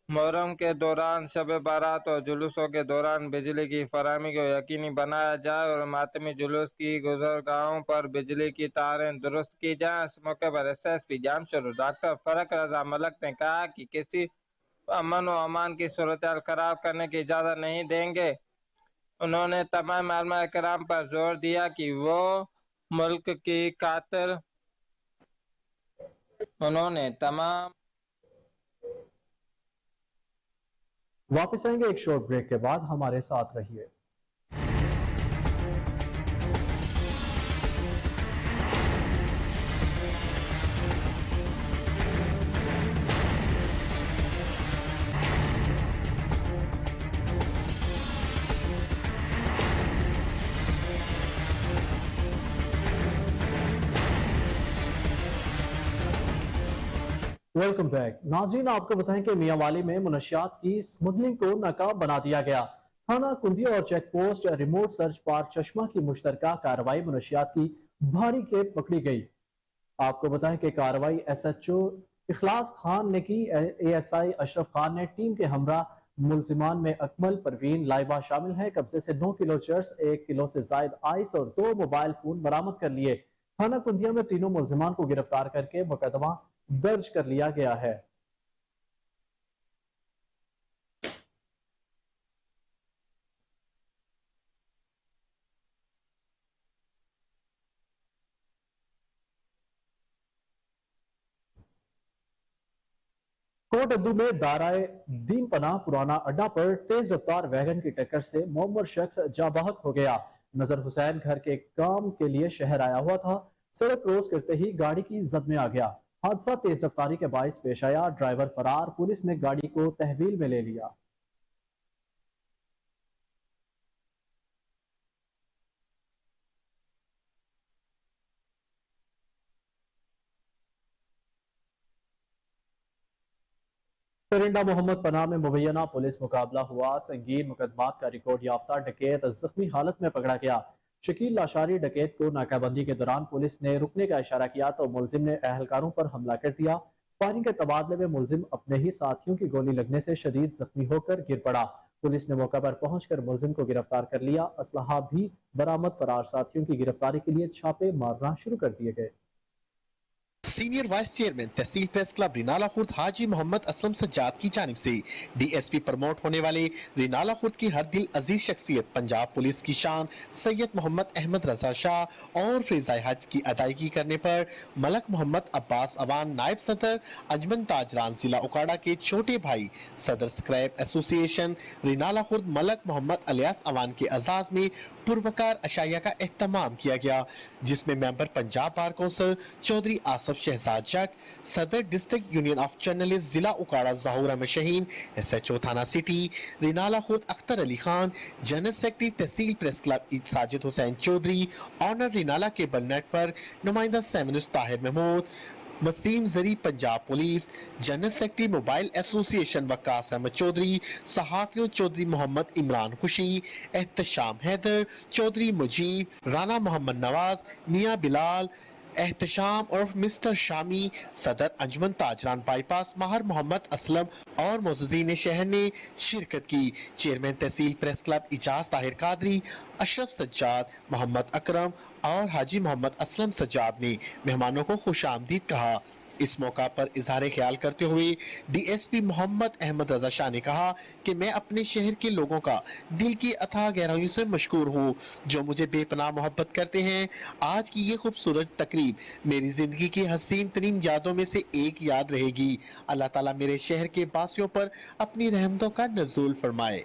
मुहर्रम के दौरान शब बारात और जुलूसों के दौरान बिजली की फराहमी को यकीनी बनाया जाए और मातमी जुलूस की गुजरगाहों पर बिजली की तारें दुरुस्त की जाएं। इस मौके पर SSP जामशोर डॉक्टर फारूक रजा मलिक ने कहा कि किसी अमन व अमान की सूरत खराब करने की इजाज़त नहीं देंगे। उन्होंने तमाम आलमा कराम पर जोर दिया कि वो मुल्क की खातिर उन्होंने तमाम वापस आएंगे एक शॉर्ट ब्रेक के बाद, हमारे साथ रहिए। Welcome back. नाज़रीन, आपको बताएं कि मियांवाली में मुनशियात की स्मगलिंग को नाकाब बना दिया गया। थाना कुंदिया और check post remote search park Chashma की मुश्तरका कार्रवाई मुनशियात की भारी खेप पकड़ी गई। आपको बताएं कि कार्रवाई SHO इखलास खान ने की। ASI अशरफ खान ने टीम के हमरा मुलजिमान में अकमल, परवीन, लाइबा शामिल है। कब्जे से 9 किलो चर्स, 1 किलो से जायद आइस और 2 मोबाइल फोन बरामद कर लिए। थाना कुंदिया में तीनों मुलजिमान को गिरफ्तार करके मुकदमा दर्ज कर लिया गया है। कोटअद्दू में दाराए दीन पनाह पुराना अड्डा पर तेज रफ्तार वैगन की टक्कर से मोमर शख्स जाबाहक हो गया। नजर हुसैन घर के काम के लिए शहर आया हुआ था, सड़क क्रॉस करते ही गाड़ी की जद में आ गया। हादसा तेज रफ्तारी के बाइस पेश आया, ड्राइवर फरार, पुलिस ने गाड़ी को तहवील में ले लिया। परिंदा मोहम्मद पनाह में मुबैना पुलिस मुकाबला हुआ। संगीन मुकदमात का रिकॉर्ड याफ्ता डकैत जख्मी हालत में पकड़ा गया। शकील लाशारी डकैत को नाकाबंदी के दौरान पुलिस ने रुकने का इशारा किया तो मुलजिम ने अहलकारों पर हमला कर दिया। फायरिंग के तबादले में मुलजिम अपने ही साथियों की गोली लगने से शदीद जख्मी होकर गिर पड़ा। पुलिस ने मौका पर पहुंचकर मुलजिम को गिरफ्तार कर लिया। असलहा भी बरामद, फरार साथियों की गिरफ्तारी के लिए छापे मारना शुरू कर दिए गए। सीनियर वाइस चेयरमैन तहसील प्रेस क्लब रिनाला खुर्द हाजी मोहम्मद असलम सज्जाद की जानिब से डीएसपी प्रमोट होने वाले रिनाला खुर्द की हर दिल अजीज शख्सियत पंजाब पुलिस की शान सैयद मोहम्मद अहमद रजा शाह और फैज़ाए हज की अदायगी करने पर मलक मोहम्मद अब्बास अवान नायब सदर अंजमन ताजरान जिला उकाड़ा के छोटे भाई सदर scrap association Renala Khurd Malik Mohammad alias Awan के एजाज में पुरवकार अशाया का एहतमाम किया गया, जिसमें member Punjab bar council Chaudhry Asif Shahzad Jat, सदर डिस्ट्रिक्ट यूनियन ऑफ जर्नलिस्ट जिला उकाड़ा ज़हूर अहमद शहीन, एसएचओ थाना city Renala Khurd Akhtar Ali Khan, general secretary tehsil press club Sajid Hussain Chaudhry, owner Renala cable network नुमाइंदा सेमिनिस्ट ताहिर महमूद, वसीम जरी Punjab police, general secretary mobile association Waqas Ahmed Chaudhry, सहाफियों चौधरी मोहम्मद इमरान खुशी, एहतशाम हैदर, चौधरी मुजीब, राना मोहम्मद नवाज, मियाँ बिलाल, एहतशाम और मिस्टर शामी, सदर अंजमन ताजरान बाईपास माहर मोहम्मद असलम और मौजूदीन शहर ने शिरकत की। चेयरमैन तहसील प्रेस क्लब इजाज ताहिर कादरी, अशरफ सज्जाद, मोहम्मद अकरम और हाजी मोहम्मद असलम सज्जाद ने मेहमानों को खुशामदीद कहा। इस मौका पर इजहार ख्याल करते हुए डीएसपी मोहम्मद अहमद रजा शाह ने कहा कि मैं अपने शहर के लोगों का दिल की अथाह गहराइयों से मशकूर हूँ, जो मुझे बेपनाह मोहब्बत करते हैं। आज की ये खूबसूरत तकरीब मेरी जिंदगी की हसीन तरीन यादों में से एक याद रहेगी। अल्लाह ताला मेरे शहर के बासियों पर अपनी रहमतों का नज़ूल फरमाए।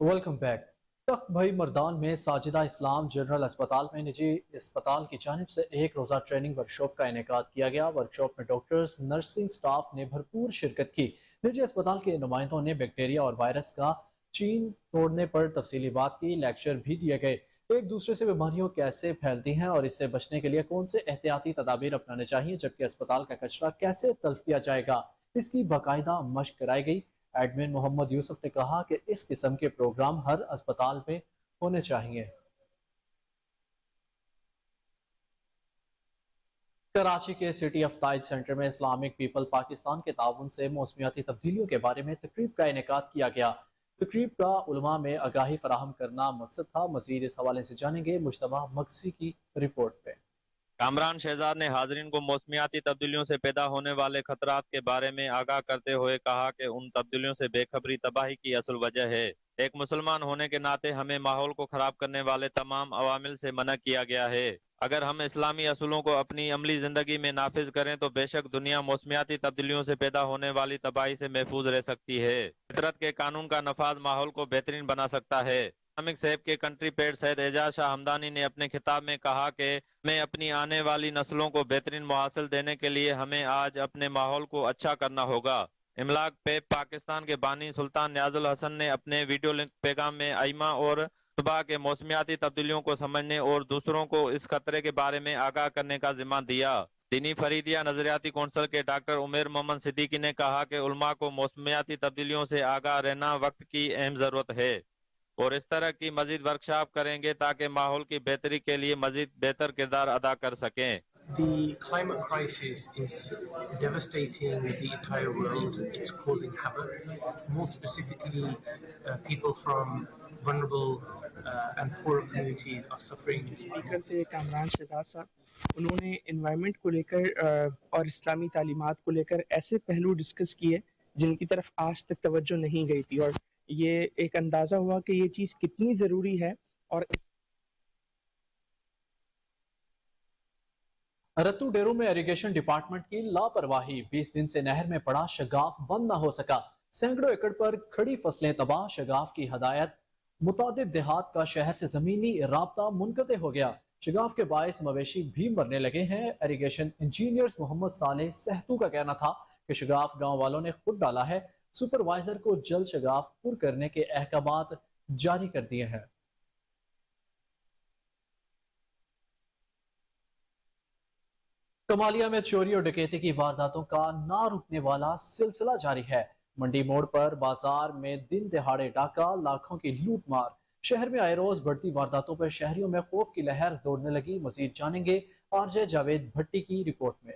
Welcome back. तख्त भाई मर्दान में साजिदा इस्लाम जनरल अस्पताल में निजी अस्पताल की जानिब से एक रोज़ा ट्रेनिंग वर्कशॉप का इनेकाद किया गया। वर्कशॉप में डॉक्टर्स, नर्सिंग स्टाफ ने भरपूर शिरकत की। निजी अस्पताल के नुमाइंदों ने बैक्टीरिया और वायरस का चीन तोड़ने पर तफसीली बात की। लेक्चर भी दिए गए। एक दूसरे से बीमारियां कैसे फैलती हैं और इससे बचने के लिए कौन से एहतियाती तदाबीर अपनाने चाहिए, जबकि अस्पताल का कचरा कैसे तल्फ किया जाएगा, इसकी बाकायदा मशक कराई गई। एडमिन मोहम्मद यूसुफ ने कहा कि इस किस्म के प्रोग्राम हर अस्पताल में होने चाहिए। कराची के सिटी ऑफ ताइज सेंटर में इस्लामिक पीपल पाकिस्तान के ताउन से मौसमियाती तब्दीलियों के बारे में तकरीब का इनेकाद किया गया। तकरीब का उलमा में आगाही फराहम करना मकसद था। मजीद इस हवाले से जानेंगे मुश्तबा मक्सी की रिपोर्ट पे। कामरान शहजाद ने हाजरीन को मौसमियाती तब्दीलियों से पैदा होने वाले खतरात के बारे में आगाह करते हुए कहा कि उन तब्दीलियों से बेखबरी तबाही की असल वजह है। एक मुसलमान होने के नाते हमें माहौल को खराब करने वाले तमाम अवामिल से मना किया गया है। अगर हम इस्लामी असूलों को अपनी अमली जिंदगी में नाफिज करें तो बेशक दुनिया मौसमियाती तब्दीलियों से पैदा होने वाली तबाही से महफूज रह सकती है। फितरत के कानून का नफाज माहौल को बेहतरीन बना सकता है। इस्लामिक सेब के कंट्री पेड सैयद एजाज शाह हमदानी ने अपने खिताब में कहा कि हमें अपनी आने वाली नस्लों को बेहतरीन मुहासिल देने के लिए हमें आज अपने माहौल को अच्छा करना होगा। इमलाक पेप पाकिस्तान के बानी सुल्तान न्याजुल हसन ने अपने वीडियो लिंक पैगाम में आइमा और तबाह के मौसमियाती तब्दीलियों को समझने और दूसरों को इस खतरे के बारे में आगाह करने का जिम्मा दिया। दीनी फरीदिया नजरियाती कौंसिल के डॉक्टर उमेर मोहम्मद सिद्दीकी ने कहा कि उलमा को मौसमियाती तब्दीलियों से आगाह रहना वक्त की अहम ज़रूरत है और इस तरह की मजीद वर्कशॉप करेंगे ताकि माहौल की बेहतरी के लिए मजीद बेहतर किरदार अदा कर सकें। The climate crisis is devastating the entire world. It's causing havoc. More specifically, people from vulnerable and poor communities are suffering. Speaker थे कामरान शहजाद साहब, उन्होंने एनवायरनमेंट को लेकर और इस्लामी तालीमात को लेकर ऐसे पहलू डिस्कस किए जिनकी तरफ आज तक तवज्जो नहीं गई थी, और ये एक अंदाज़ा हुआ कि ये चीज़ कितनी ज़रूरी है। और रत्तू डेरू में इरिगेशन डिपार्टमेंट की लापरवाही, 20 दिन से नहर में पड़ा शगाफ बंद न हो सका, सैकड़ों एकड़ पर खड़ी फसलें तबाह। शगाफ की हदायत, मुतादिद देहात का शहर से जमीनी राब्ता मुनक़ते हो गया। शगाफ के बायस मवेशी भी मरने लगे हैं। इरिगेशन इंजीनियर्स मोहम्मद सालेह सहतू का कहना था कि शगाफ गांव वालों ने खुद डाला है। सुपरवाइजर को जल्द शगाफ पुर करने के अहकामात जारी कर दिए हैं। कमालिया में चोरी और डकैती की वारदातों का ना रुकने वाला सिलसिला जारी है। मंडी मोड़ पर बाजार में दिन दहाड़े डाका, लाखों की लूट मार। शहर में आए रोज बढ़ती वारदातों पर शहरियों में खौफ की लहर दौड़ने लगी। मजीद जानेंगे आरजे जावेद भट्टी की रिपोर्ट में।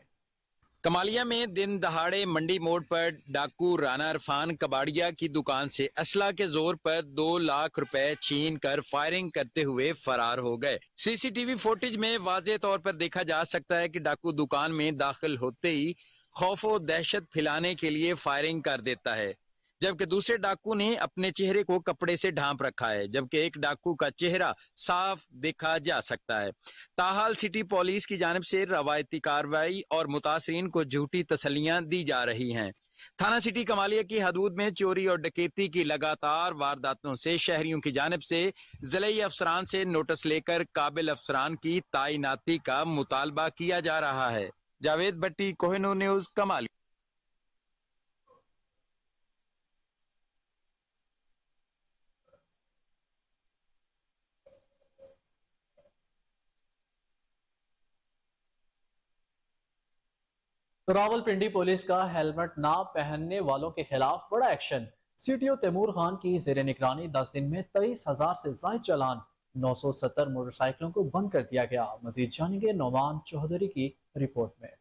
कमालिया में दिन दहाड़े मंडी मोड़ पर डाकू राना इरफान कबाड़िया की दुकान से असला के जोर पर 2 लाख रुपए छीन कर फायरिंग करते हुए फरार हो गए। सीसीटीवी फुटेज में वाज़ेह तौर पर देखा जा सकता है कि डाकू दुकान में दाखिल होते ही खौफ और दहशत फैलाने के लिए फायरिंग कर देता है, जबकि दूसरे डाकू ने अपने चेहरे को कपड़े से ढांप रखा है, जबकि एक डाकू का चेहरा साफ देखा जा सकता है। ताहाल सिटी पुलिस की जानिब से रवायती कार्रवाई और मुतासरीन को झूठी तसल्लियां दी जा रही हैं। थाना सिटी कमालिया की हदूद में चोरी और डकैती की लगातार वारदातों से शहरियों की जानिब से ज़िले अफसरान से नोटिस लेकर काबिल अफसरान की तैनाती का मुतालबा किया जा रहा है। जावेद भट्टी, कोहिनूर न्यूज़, कमालिया। रावलपिंडी पुलिस का हेलमेट ना पहनने वालों के खिलाफ बड़ा एक्शन। सीटीओ तैमूर खान की जेर निगरानी 10 दिन में 23,000 से ज्यादा चालान, 970 मोटरसाइकिलों को बंद कर दिया गया। मजीद जानेंगे नौमान चौधरी की रिपोर्ट में।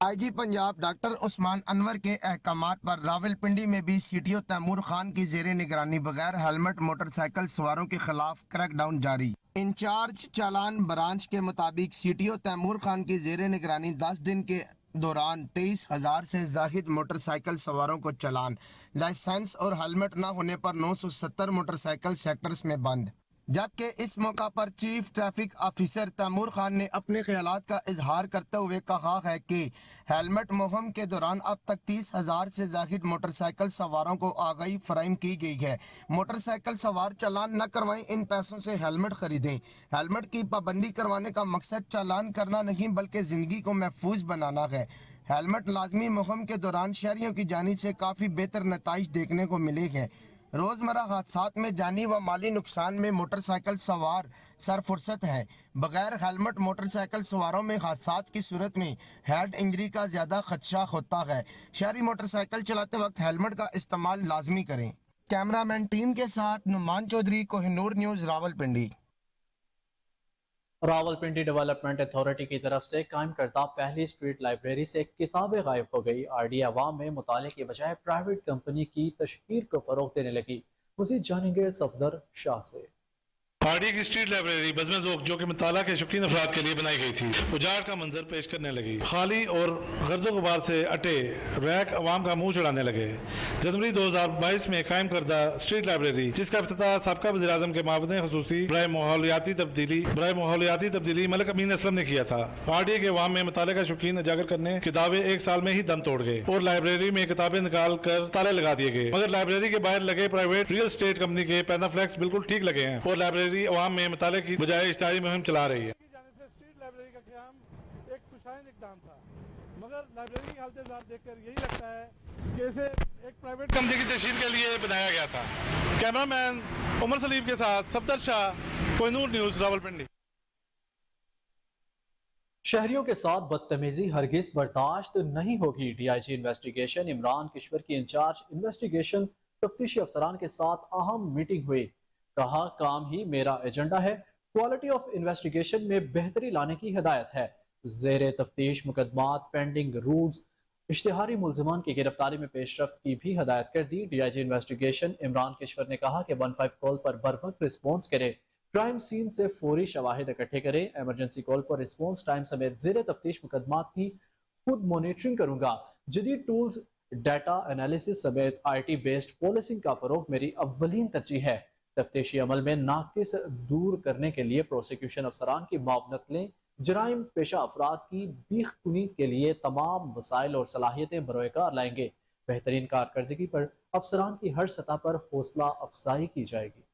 आईजी पंजाब डॉक्टर उस्मान अनवर के अहकामात पर रावलपिंडी में भी सीटीओ तैमूर खान की जेर निगरानी बगैर हेलमेट मोटरसाइकिल सवारों के खिलाफ क्रैकडाउन जारी। इंचार्ज चालान ब्रांच के मुताबिक सीटीओ तैमूर खान की जेर निगरानी 10 दिन के दौरान 23,000 से जाहिद मोटरसाइकिल सवारों को चालान, लाइसेंस और हेलमेट न होने पर 970 मोटरसाइकिल सेक्टर्स में बंद। जबकि इस मौका पर chief traffic officer Taimur Khan ने अपने ख्यालात का इजहार करते हुए कहा है कि हेलमेट मुहिम के दौरान अब तक 30,000 से जाहिद मोटरसाइकिल सवारों को आगाही फराहम की गई है। मोटरसाइकिल सवार चालान न करवाएं, इन पैसों से हेलमेट खरीदें। हेलमेट की पाबंदी करवाने का मकसद चालान करना नहीं बल्कि ज़िंदगी को महफूज बनाना है। हेलमेट लाजमी मुहिम के दौरान शहरियों की जानिब से काफ़ी बेहतर नताइज देखने को मिले हैं। रोज़मर्रा हादसात में जानी व माली नुकसान में मोटरसाइकिल सवार सरफुर्सत है। बगैर हेलमेट मोटरसाइकिल सवारों में हादसात की सूरत में हेड इंजरी का ज़्यादा खदशा होता है। शहरी मोटरसाइकिल चलाते वक्त हेलमेट का इस्तेमाल लाजमी करें। कैमरामैन टीम के साथ Noman Chaudhry, Kohinoor news, Rawalpindi. Rawalpindi development authority की तरफ से कायम करता पहली स्ट्रीट लाइब्रेरी से किताबें गायब हो गई। आरडी अवाम में मुताले के बजाय प्राइवेट कंपनी की तशहीर को फरोग देने लगी। मज़ीद जानेंगे सफदर शाह से। आरडी की स्ट्रीट लाइब्रेरी बज़्म ज़ौक़ जो कि मुताला के शौकीन अफराद के लिए बनाई गई थी, उजाड़ का मंजर पेश करने लगी। खाली और गर्दो गुबार से अटे रैक अवाम का मुंह चढ़ाने लगे। जनवरी 2022 में कायम करदा स्ट्रीट लाइब्रेरी, जिसका इफ्तिताह साबका वज़ीर आज़म के मावने ख़ुसूसी बराए माहौलियाती तब्दीली मलिक अमीन असलम ने किया था। आरडी के अवाम में मुताले का शौकीन उजागर करने किताबें 1 साल में ही दम तोड़ गए और लाइब्रेरी में किताबें निकाल कर ताले लगा दिए गए। मगर लाइब्रेरी के बाहर लगे प्राइवेट रियल एस्टेट कंपनी के पैनाफ्लेक्स बिल्कुल ठीक लगे हैं और लाइब्रेरी अवाम में मुताले की बजाय इश्तिहारी मुहिम चला रही है। स्ट्रीट लाइब्रेरी का क़याम एक खुशाइंद इक़दाम था, मगर लाइब्रेरी की हालत देखकर यही लगता है कि इसे एक प्राइवेट कंपनी की तशहीर के लिए बनाया गया था। कैमरामैन उमर सलीम के साथ सफदर शाह, कोहिनूर न्यूज़, रावलपिंडी। शहरियों के साथ बदतमीजी हरगिज बर्दाश्त नहीं होगी। डीआईजी इन्वेस्टिगेशन इमरान किश्वर की इंचार्ज इन्वेस्टिगेशन तफ्तीशी अफसरान के साथ अहम मीटिंग हुई। कहा, काम ही मेरा एजेंडा है। क्वालिटी ऑफ इन्वेस्टिगेशन में बेहतरी लाने की हिदायत है। जेर तफ्तीश मुकदमात, पेंडिंग रूल्स, इश्तिहारी मुलजमान की गिरफ्तारी में पेशरफ्त की भी हिदायत कर दी। डीआईजी इन्वेस्टिगेशन इमरान किश्वर ने कहा कि 15 कॉल पर बरवक्त रिस्पॉन्स करे, क्राइम सीन से फौरी शवाहिद इकट्ठे करें, एमरजेंसी कॉल पर रिस्पॉन्स टाइम समेत जेर तफ्तीश मुकदमात की खुद मॉनिटरिंग करूंगा। जदीद टूल्स, डाटा एनालिसिस समेत IT बेस्ड पॉलिसिंग का फरोग मेरी अव्वलीन तरजीह है। तफ्तीशी अमल में नाकिस दूर करने के लिए प्रोसिक्यूशन अफसरान की मावनत लें। जराइम पेशा अफराद की बीख कुनी के लिए तमाम वसाइल और सलाहियतें बरोकार लाएंगे। बेहतरीन कारकर्दगी पर अफसरान की हर सतह पर हौसला अफजाई की जाएगी।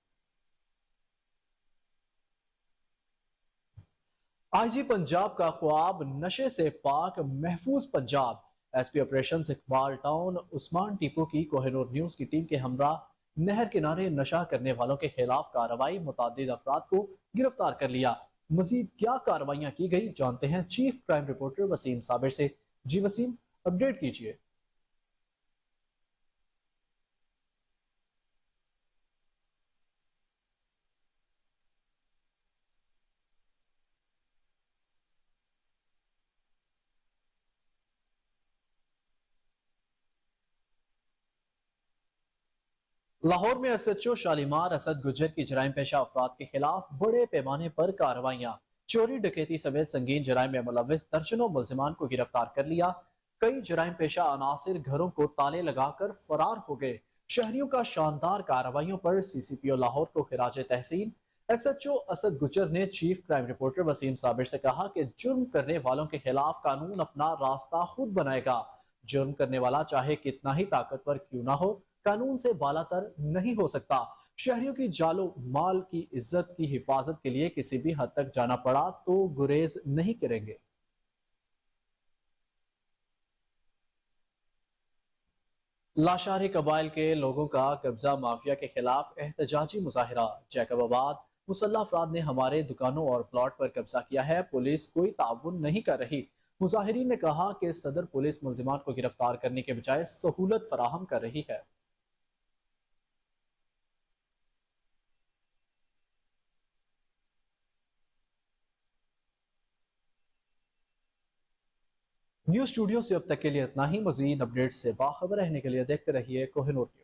IG पंजाब का ख्वाब, नशे से पाक महफूज Punjab. SP operations Iqbal town Usman Tipu की कोहिनूर न्यूज की टीम के हमरा नहर किनारे नशा करने वालों के खिलाफ कार्रवाई, मुतादिद अफराद को गिरफ्तार कर लिया। मजीद क्या कार्रवाइयां की गई, जानते हैं chief crime reporter Waseem Sabir से। जी वसीम, अपडेट कीजिए। लाहौर में SHO शालीमार असद गुजर की जराइम पेशा अफराद के खिलाफ बड़े पैमाने पर कार्रवाइयां, चोरी डकैती समेत संगीन जराइम में मुलव्विस दर्जनों मुल्जिमान को गिरफ्तार कर लिया। कई जराइम पेशा अनासिर घरों को ताले लगाकर फरार हो गए। शहरियों का शानदार कार्रवाइयों पर CCPO लाहौर को खिराज तहसीन। SHO असद गुजर ने chief crime reporter Waseem Sabir से कहा कि जुर्म करने वालों के खिलाफ कानून अपना रास्ता खुद बनाएगा। जुर्म करने वाला चाहे कितना ही ताकतवर क्यों ना हो, कानून से बालातर नहीं हो सकता। शहरियों की जालो माल की इज्जत की हिफाजत के लिए किसी भी हद तक जाना पड़ा तो गुरेज नहीं करेंगे। लाशारी कबाइल के लोगों का कब्जा माफिया के खिलाफ एहतजाजी मुजाहिरा। जैकबाबाद, मुसल्ला अफराद ने हमारे दुकानों और प्लॉट पर कब्जा किया है, पुलिस कोई ताउन नहीं कर रही। मुजाहिरीन ने कहा कि सदर पुलिस मुल्जिमान को गिरफ्तार करने के बजाय सहूलत फराहम कर रही है। न्यूज़ स्टूडियो से अब तक के लिए इतना ही। मजीद अपडेट से बाखबर रहने के लिए देखते रहिए कोहिनूर न्यूज़।